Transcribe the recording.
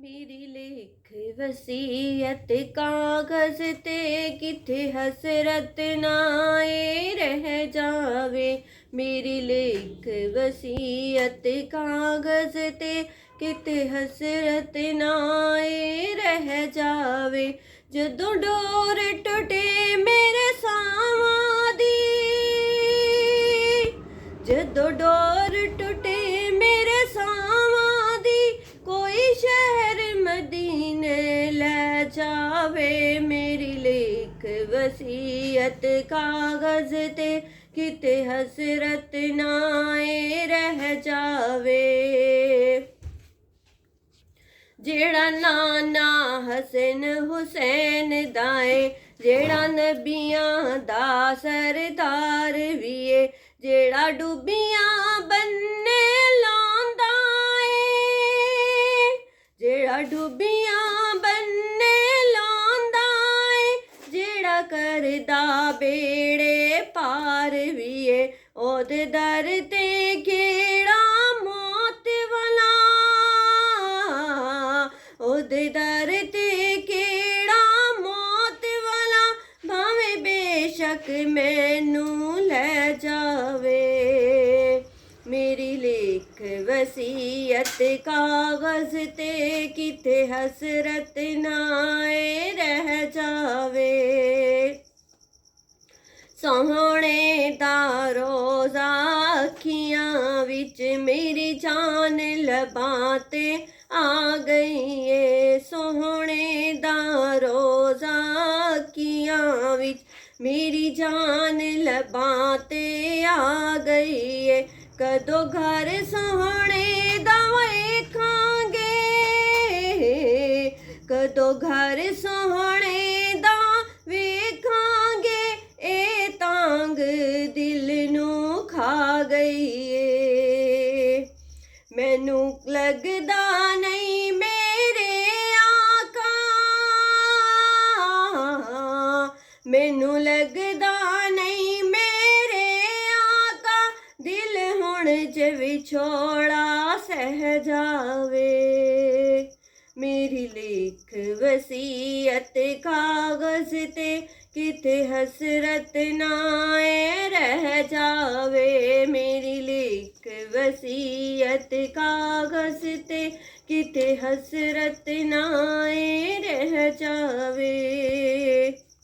मेरी लिख वसीयत कागज ते किथे हसरत नाए रह जावे। मेरी लिख वसीयत कागज ते किथे हसरत नाए रह जावे। जदों डोर टुटे मेरे सावां दी, जदों डोर टुटे मेरे सावां दी, कोई शहर मदीने ले जावे। मेरी लिख वसीयत कागज ते किते हसरत नाए रह जावे। जेड़ा नाना हसन हुसैन दाए, जेड़ा नबियां दा सरदार वी है, जेड़ा डुबियां बन्ने लांदा है, जेड़ा डुबियां बन्ने लांदा है, जेड़ा करदा बेड़े पार वी है, ओदे दर ते केड़ा मौत वाला, ओदे दर ते केड़ा मौत वाला, भावें बेशक मैनू ले जावे। मेरी लिख वसीयत कागज ते किथे हसरत नाए रह जावे। सोहणे दा रोज़ा अखियां विच मेरी जान लबां ते आ गई है। सोहणे दा रोज़ा अखियां विच मेरी जान लबां ते आ गई है। कदों घर सोहणे दा वेखांगे, कदों घर सोहणे दा वेखांगे, ए तांग दिल नू खा गई है। मैनू लगदा नहीं मेरे आका, मैनू लगदा नहीं मेरे आका, दिल हुण ज विछोड़ा सह जावे। मेरी लिख वसीयत कागज ते किथे हसरत नाए रह जावे। मेरी लिख वसीयत कागज ते किथे हसरत नाए रह जावे।